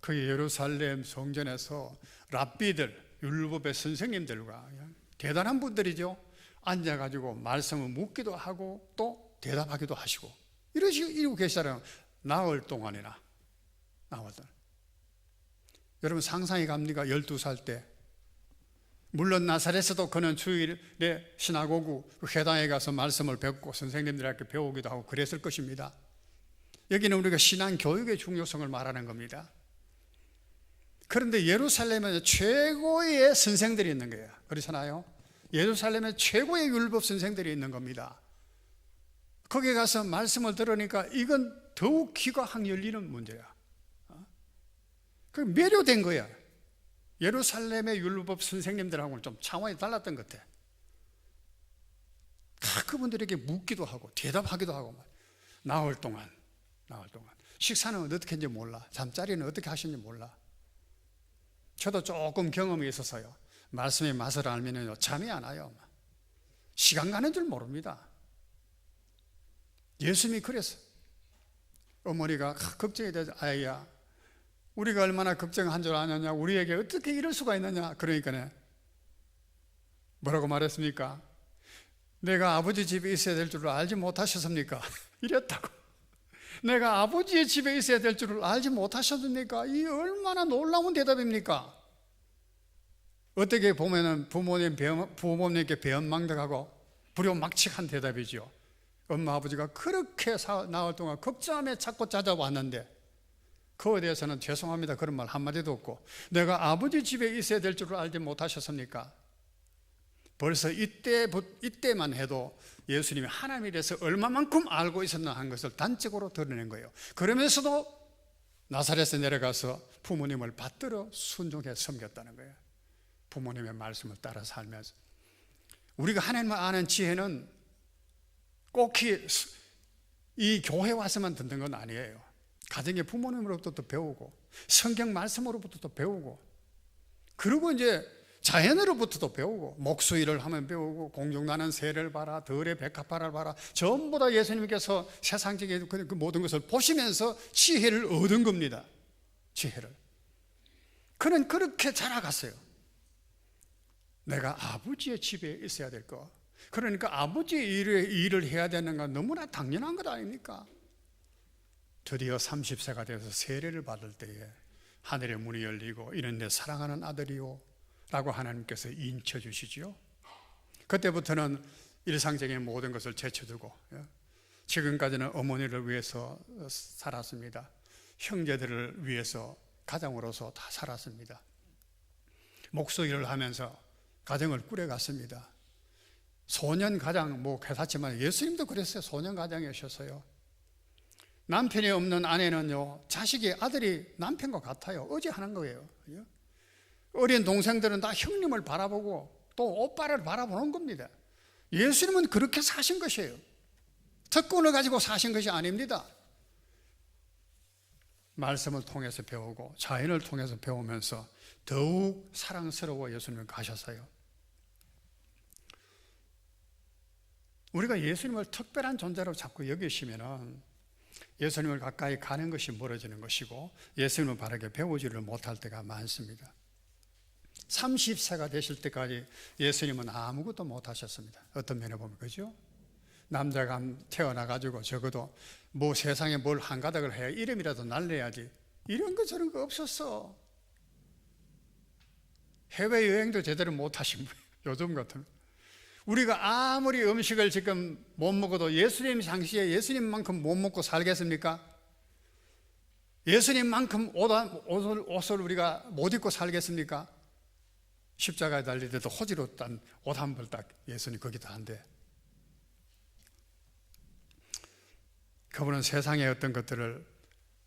그 예루살렘 성전에서 랍비들, 율법의 선생님들과 대단한 분들이죠. 앉아가지고 말씀을 묻기도 하고 또 대답하기도 하시고 이러고 계시잖아요. 나흘 동안이나. 여러분 상상이 갑니까? 12살 때. 물론 나사렛에도 그는 주일에 시나고구 회당에 가서 말씀을 배웠고 선생님들에게 배우기도 하고 그랬을 것입니다. 여기는 우리가 신앙 교육의 중요성을 말하는 겁니다. 그런데 예루살렘에 최고의 선생들이 있는 거예요. 그렇잖아요. 예루살렘에 최고의 율법 선생들이 있는 겁니다. 거기에 가서 말씀을 들으니까 이건 더욱 귀가 확 열리는 문제야. 그 매료된 거야. 예루살렘의 율법 선생님들하고는 좀 차원이 달랐던 것 같아. 다 그분들에게 묻기도 하고 대답하기도 하고 나흘 동안 식사는 어떻게 했는지 몰라. 잠자리는 어떻게 하시는지 몰라. 저도 조금 경험이 있어서요. 말씀의 맛을 알면요 잠이 안 와요. 시간 가는 줄 모릅니다. 예수님이 그랬어. 어머니가 걱정이 되죠. 아이야, 우리가 얼마나 걱정한 줄 아느냐, 우리에게 어떻게 이럴 수가 있느냐. 그러니까 뭐라고 말했습니까? 내가 아버지 집에 있어야 될 줄을 알지 못하셨습니까? 이랬다고. 내가 아버지의 집에 있어야 될 줄을 알지 못하셨습니까? 이 얼마나 놀라운 대답입니까? 어떻게 보면은 부모님께 배은망덕하고 불효막측한 대답이죠. 엄마 아버지가 그렇게 나흘 동안 걱정하며 자꾸 찾아왔는데 그거에 대해서는 죄송합니다 그런 말 한마디도 없고, 내가 아버지 집에 있어야 될 줄을 알지 못하셨습니까? 벌써 이때만 해도 예수님이 하나님에 대해서 얼마만큼 알고 있었나 하는 것을 단적으로 드러낸 거예요. 그러면서도 나사렛에 내려가서 부모님을 받들어 순종해 섬겼다는 거예요. 부모님의 말씀을 따라 살면서. 우리가 하나님을 아는 지혜는 꼭 이 교회 와서만 듣는 건 아니에요. 가정의 부모님으로부터 배우고 성경 말씀으로부터 배우고, 그리고 이제 자연으로부터도 배우고, 목수일을 하면 배우고, 공중나는 새를 봐라, 들의 백합화를 봐라, 전부 다 예수님께서 세상적인 그 모든 것을 보시면서 지혜를 얻은 겁니다. 지혜를. 그는 그렇게 자라갔어요. 내가 아버지의 집에 있어야 될 거, 그러니까 아버지의 일을 해야 되는 건 너무나 당연한 것 아닙니까? 드디어 30세가 되어서 세례를 받을 때에 하늘의 문이 열리고 이는 내 사랑하는 아들이요 라고 하나님께서 인쳐 주시죠. 그때부터는 일상적인 모든 것을 제쳐두고 지금까지는 어머니를 위해서 살았습니다. 형제들을 위해서 가장으로서 다 살았습니다. 목수일을 하면서 가정을 꾸려갔습니다. 소년 가장 괜찮지만 예수님도 그랬어요. 소년 가장이셨어요. 남편이 없는 아내는요, 자식이 아들이 남편과 같아요. 의지하는 거예요. 어린 동생들은 다 형님을 바라보고 또 오빠를 바라보는 겁니다. 예수님은 그렇게 사신 것이에요. 특권을 가지고 사신 것이 아닙니다. 말씀을 통해서 배우고 자연을 통해서 배우면서 더욱 사랑스러워 예수님을 가셨어요. 우리가 예수님을 특별한 존재로 자꾸 여기시면은 예수님을 가까이 가는 것이 멀어지는 것이고 예수님을 바르게 배우지를 못할 때가 많습니다. 30세가 되실 때까지 예수님은 아무것도 못하셨습니다. 어떤 면에 보면 그죠? 남자가 태어나가지고 적어도 세상에 뭘 한가닥을 해야 이름이라도 날려야지, 이런 거 저런 거 없었어. 해외여행도 제대로 못하신 거예요. 요즘 같으면 우리가 아무리 음식을 지금 못 먹어도 예수님 당시에 예수님만큼 못 먹고 살겠습니까? 예수님만큼 옷을 우리가 못 입고 살겠습니까? 십자가에 달릴 때도 호지로 딴 옷 한 벌 딱 예수님 거기다 한데, 그분은 세상의 어떤 것들을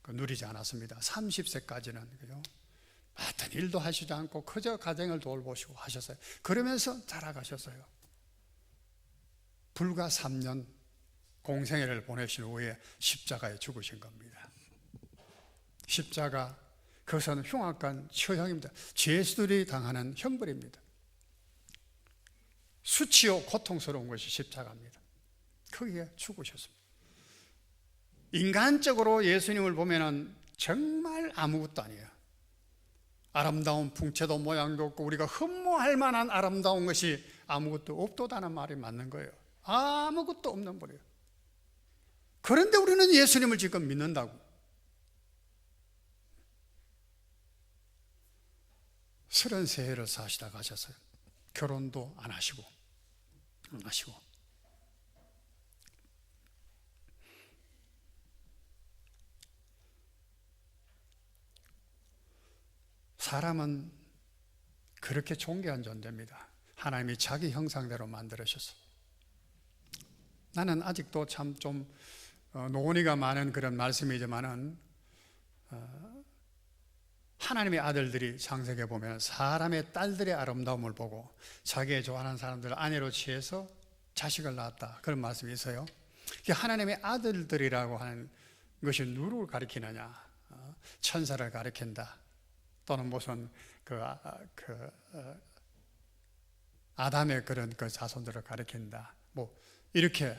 누리지 않았습니다. 30세까지는 어떤 일도 하시지 않고 그저 가정을 돌보시고 하셨어요. 그러면서 자라가셨어요. 불과 3년 공생애를 보내신 후에 십자가에 죽으신 겁니다. 십자가, 그것은 흉악한 처형입니다. 죄수들이 당하는 형벌입니다. 수치요 고통스러운 것이 십자가입니다. 거기에 죽으셨습니다. 인간적으로 예수님을 보면은 정말 아무것도 아니에요. 아름다운 풍채도 모양도 없고 우리가 흠모할 만한 아름다운 것이 아무것도 없도다는 말이 맞는 거예요. 아무것도 없는 분이에요. 그런데 우리는 예수님을 지금 믿는다고. 33해를 사시다 가셨어요. 결혼도 안 하시고 사람은 그렇게 존귀한 존재입니다. 하나님이 자기 형상대로 만들으셨어. 나는 아직도 참 좀 노원이가 많은 그런 말씀이지만은 하나님의 아들들이 창세기에 보면 사람의 딸들의 아름다움을 보고 자기의 좋아하는 사람들을 아내로 취해서 자식을 낳았다, 그런 말씀이 있어요. 하나님의 아들들이라고 하는 것이 누구를 가리키느냐? 천사를 가리킨다, 또는 무슨 아담의 그런 그 자손들을 가리킨다, 뭐 이렇게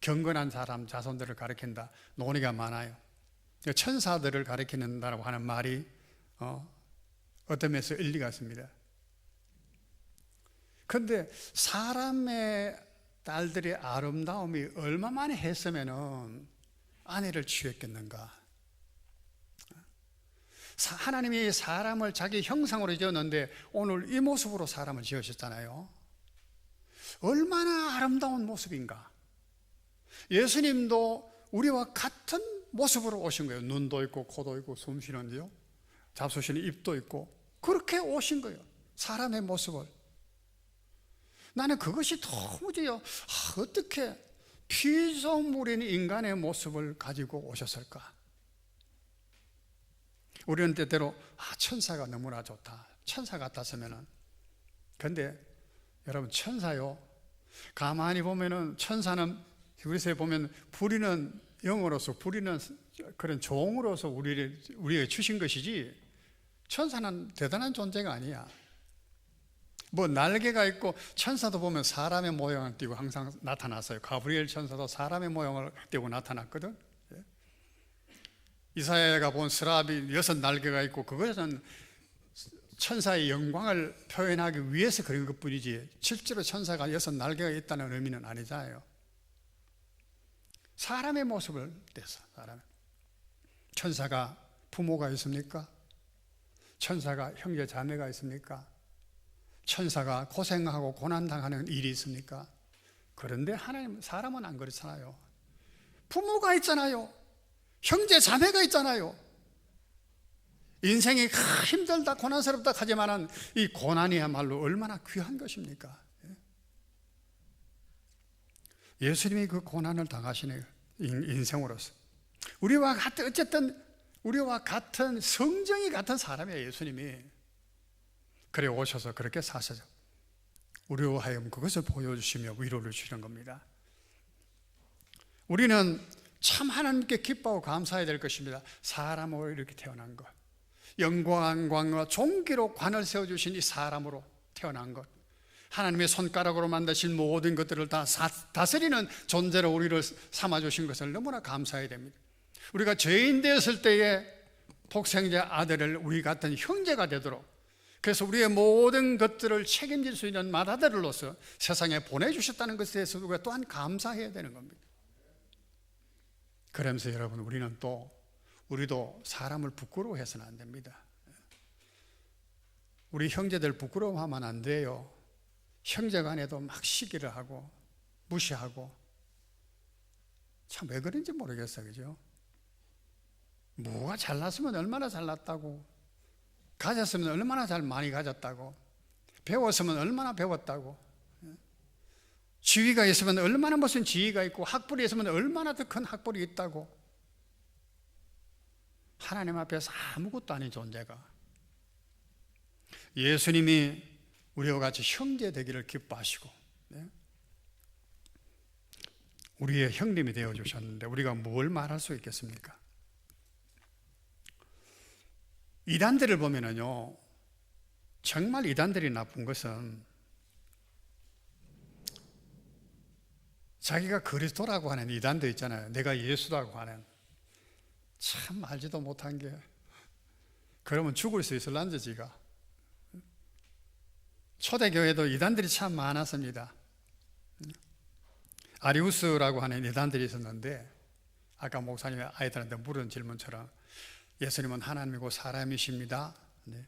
경건한 사람 자손들을 가리킨다, 논의가 많아요. 천사들을 가리킨다고 하는 말이 어떤 면에서 일리가 있습니다. 그런데 사람의 딸들의 아름다움이 얼마만에 했으면은 아내를 취했겠는가? 하나님이 사람을 자기 형상으로 지었는데 오늘 이 모습으로 사람을 지으셨잖아요. 얼마나 아름다운 모습인가? 예수님도 우리와 같은 모습으로 오신 거예요. 눈도 있고 코도 있고 숨 쉬는데요, 잡수시는 입도 있고 그렇게 오신 거예요. 사람의 모습을. 나는 그것이 도무지요, 어떻게 피조물인 인간의 모습을 가지고 오셨을까? 우리는 때때로 천사가 너무나 좋다, 천사 같았으면은. 근데 여러분, 천사요, 가만히 보면은 천사는 히브리서에 보면 부리는 영으로서, 부리는 그런 종으로서 우리에게 주신 것이지, 천사는 대단한 존재가 아니야. 뭐 날개가 있고, 천사도 보면 사람의 모양을 띠고 항상 나타났어요. 가브리엘 천사도 사람의 모양을 띠고 나타났거든. 이사야가 본 스라비 6 날개가 있고, 그것은 천사의 영광을 표현하기 위해서 그런 것뿐이지 실제로 천사가 6 날개가 있다는 의미는 아니잖아요. 사람의 모습을 떼서. 천사가 부모가 있습니까? 천사가 형제 자매가 있습니까? 천사가 고생하고 고난당하는 일이 있습니까? 그런데 하나님, 사람은 안 그렇잖아요. 부모가 있잖아요. 형제 자매가 있잖아요. 인생이 힘들다 고난스럽다 하지만은 이 고난이야말로 얼마나 귀한 것입니까? 예수님이 그 고난을 당하시네요. 인생으로서 우리와 같은, 어쨌든 우리와 같은 성정이 같은 사람이에요. 예수님이. 그래 오셔서 그렇게 사셔서 우리로 하여금 그것을 보여주시며 위로를 주시는 겁니다. 우리는 참 하나님께 기뻐하고 감사해야 될 것입니다. 사람으로 이렇게 태어난 것, 영광과 존귀로 관을 세워주신 이 사람으로 태어난 것, 하나님의 손가락으로 만드신 모든 것들을 다 다스리는 존재로 우리를 삼아주신 것을 너무나 감사해야 됩니다. 우리가 죄인 되었을 때에 독생자 아들을 우리 같은 형제가 되도록, 그래서 우리의 모든 것들을 책임질 수 있는 맏아들로서 세상에 보내주셨다는 것에 대해서 우리가 또한 감사해야 되는 겁니다. 그러면서 여러분, 우리도 사람을 부끄러워해서는 안 됩니다. 우리 형제들 부끄러워하면 안 돼요. 형제간에도 막 시기를 하고 무시하고, 참 왜 그런지 모르겠어요. 그죠? 뭐가 잘났으면 얼마나 잘났다고, 가졌으면 얼마나 많이 가졌다고, 배웠으면 얼마나 배웠다고, 지위가 있으면 얼마나 무슨 지위가 있고, 학벌이 있으면 얼마나 더 큰 학벌이 있다고. 하나님 앞에서 아무것도 아닌 존재가, 예수님이 우리와 같이 형제 되기를 기뻐하시고 우리의 형님이 되어주셨는데 우리가 뭘 말할 수 있겠습니까? 이단들을 보면은요, 정말 이단들이 나쁜 것은 자기가 그리스도라고 하는 이단도 있잖아요. 내가 예수라고 하는, 참 알지도 못한 게, 그러면 죽을 수 있을란지 지가. 초대교회도 이단들이 참 많았습니다. 아리우스라고 하는 이단들이 있었는데, 아까 목사님이 아이들한테 물은 질문처럼 예수님은 하나님이고 사람이십니다. 네.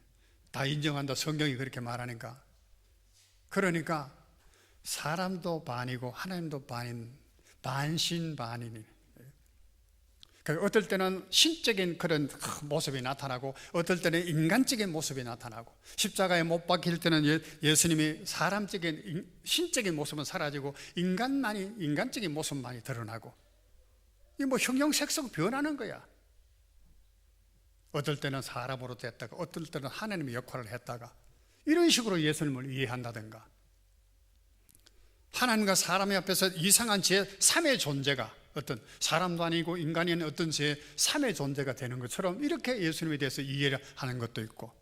다 인정한다. 성경이 그렇게 말하니까. 그러니까 사람도 반이고 하나님도 반인, 반신반인. 그러니까 어떨 때는 신적인 그런 모습이 나타나고 어떨 때는 인간적인 모습이 나타나고, 십자가에 못 박힐 때는 예수님이 사람적인 신적인 모습은 사라지고 인간적인 모습만이 드러나고, 이 뭐 형형색색 변하는 거야. 어떨 때는 사람으로 됐다가 어떨 때는 하나님의 역할을 했다가, 이런 식으로 예수님을 이해한다든가, 하나님과 사람의 앞에서 이상한 제3의 존재가, 어떤 사람도 아니고 인간이 아닌 어떤 제3의 존재가 되는 것처럼 이렇게 예수님에 대해서 이해를 하는 것도 있고,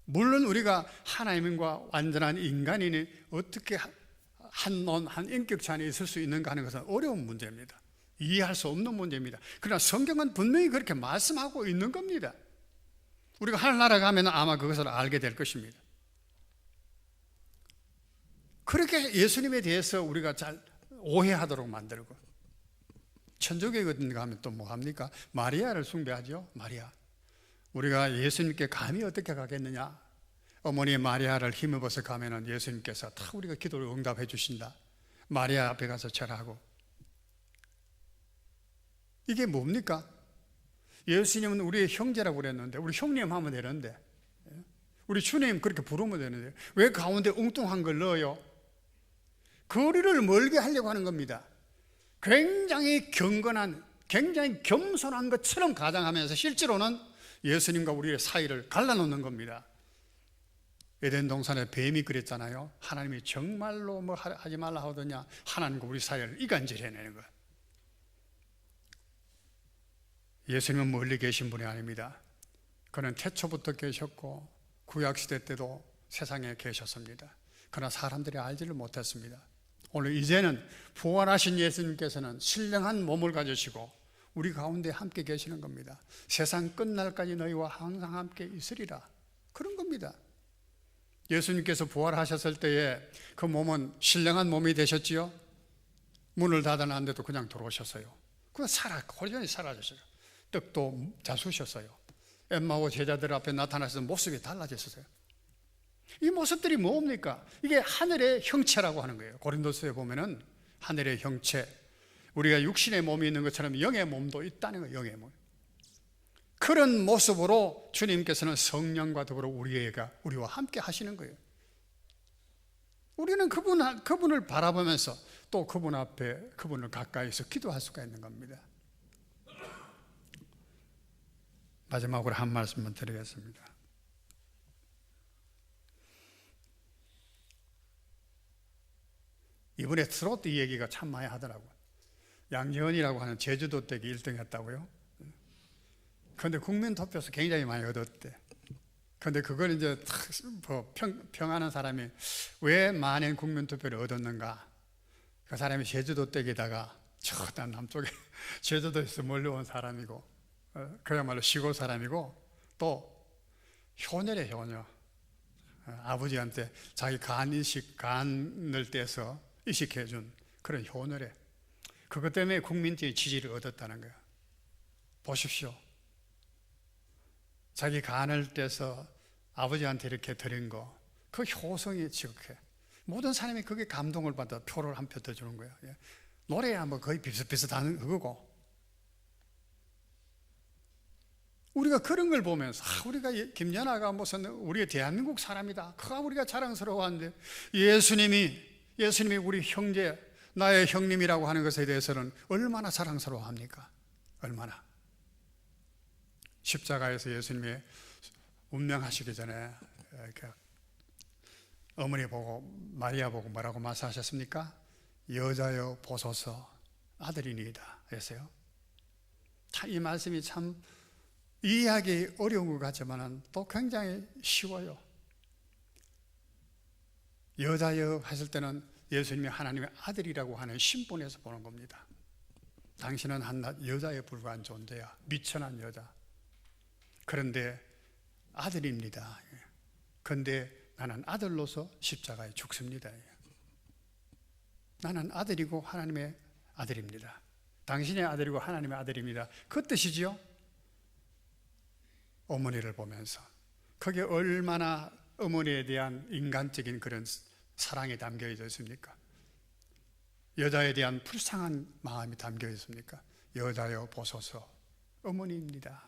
물론 우리가 하나님과 완전한 인간인이 어떻게 한 인격체 안에 있을 수 있는가 하는 것은 어려운 문제입니다. 이해할 수 없는 문제입니다. 그러나 성경은 분명히 그렇게 말씀하고 있는 겁니다. 우리가 하늘나라 가면 아마 그것을 알게 될 것입니다. 그렇게 예수님에 대해서 우리가 잘 오해하도록 만들고, 천주교에 같은 데 가면 또 뭐 합니까? 마리아를 숭배하죠. 마리아. 우리가 예수님께 감히 어떻게 가겠느냐? 어머니 마리아를 힘입어서 가면은 예수님께서 다 우리가 기도를 응답해 주신다. 마리아 앞에 가서 절하고. 이게 뭡니까? 예수님은 우리의 형제라고 그랬는데, 우리 형님 하면 되는데, 우리 주님 그렇게 부르면 되는데, 왜 가운데 엉뚱한 걸 넣어요? 거리를 멀게 하려고 하는 겁니다. 굉장히 경건한, 굉장히 겸손한 것처럼 가장하면서 실제로는 예수님과 우리의 사이를 갈라놓는 겁니다. 에덴 동산에 뱀이 그랬잖아요. 하나님이 정말로 뭐 하지 말라 하더냐, 하나님과 우리 사이를 이간질해내는 것. 예수님은 멀리 계신 분이 아닙니다. 그는 태초부터 계셨고 구약시대 때도 세상에 계셨습니다. 그러나 사람들이 알지를 못했습니다. 오늘 이제는 부활하신 예수님께서는 신령한 몸을 가지시고 우리 가운데 함께 계시는 겁니다. 세상 끝날까지 너희와 항상 함께 있으리라, 그런 겁니다. 예수님께서 부활하셨을 때에 그 몸은 신령한 몸이 되셨지요. 문을 닫아놨는데도 그냥 들어오셨어요. 그냥 호련히 사라졌어요. 떡도 자수셨어요. 엠마오 제자들 앞에 나타나셔서 모습이 달라졌어요. 이 모습들이 뭡니까? 이게 하늘의 형체라고 하는 거예요. 고린도서에 보면은 하늘의 형체, 우리가 육신의 몸이 있는 것처럼 영의 몸도 있다는 거예요. 영의 몸. 그런 모습으로 주님께서는 성령과 더불어 우리와 함께 하시는 거예요. 우리는 그분을 바라보면서 또 그분 앞에, 그분을 가까이서 기도할 수가 있는 겁니다. 마지막으로 한 말씀만 드리겠습니다. 이번에 트로트 얘기가 참 많이 하더라고요. 양재원이라고 하는 제주도 댁이 1등 했다고요. 그런데 국민투표에서 굉장히 많이 얻었대. 그런데 그걸 이제 평하는 사람이 왜 많은 국민투표를 얻었는가? 그 사람이 제주도 댁에다가 저 남쪽에 제주도에서 멀리 온 사람이고, 그야말로 시골 사람이고, 또 효녀래, 효녀. 아버지한테 자기 간을 떼서 이식해준 그런 효녀래. 그것 때문에 국민적인 지지를 얻었다는 거야. 보십시오. 자기 간을 떼서 아버지한테 이렇게 드린 거, 그 효성이 지극해. 모든 사람이 그게 감동을 받아 표를 한 표 더 주는 거야. 노래야 뭐 거의 비슷비슷한 그거고. 우리가 그런 걸 보면서 우리가 김연아가 무슨 우리의 대한민국 사람이다, 그가 우리가 자랑스러워하는데, 예수님이 우리 형제, 나의 형님이라고 하는 것에 대해서는 얼마나 자랑스러워합니까? 얼마나. 십자가에서 예수님이 운명하시기 전에 이렇게 어머니 보고, 마리아 보고 뭐라고 말씀하셨습니까? 여자여 보소서, 아들이니이다 했어요. 이 말씀이 참 이해하기 어려운 것 같지만 또 굉장히 쉬워요. 여자여 했을 때는 예수님이 하나님의 아들이라고 하는 신분에서 보는 겁니다. 당신은 한낱 여자에 불과한 존재야. 미천한 여자. 그런데 아들입니다. 그런데 나는 아들로서 십자가에 죽습니다. 나는 아들이고 하나님의 아들입니다. 당신의 아들이고 하나님의 아들입니다. 그 뜻이지요. 어머니를 보면서 거기에 얼마나 어머니에 대한 인간적인 그런 사랑이 담겨 있었습니까? 여자에 대한 불쌍한 마음이 담겨 있습니까? 여자여 보소서, 어머니입니다.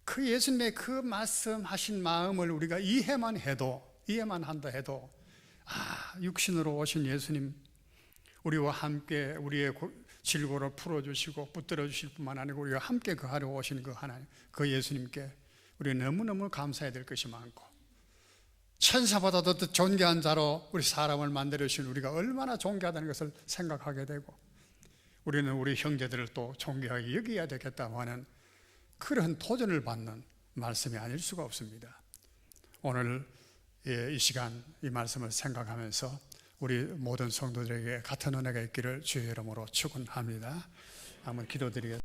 그 예수님의 그 말씀하신 마음을 우리가 이해만 한다 해도 육신으로 오신 예수님, 우리와 함께 우리의 질고를 풀어주시고 붙들어 주실 뿐만 아니고 우리가 함께 거하러 오신 그 하나님, 그 예수님께 우리 너무너무 감사해야 될 것이 많고, 천사보다도 더 존귀한 자로 우리 사람을 만들어 주신 우리가 얼마나 존귀하다는 것을 생각하게 되고, 우리는 우리 형제들을 또 존귀하게 여겨야 되겠다고 하는 그런 도전을 받는 말씀이 아닐 수가 없습니다. 오늘 이 시간 이 말씀을 생각하면서 우리 모든 성도들에게 같은 은혜가 있기를 주의 이름으로 축원합니다. 한번 기도드리겠습니다.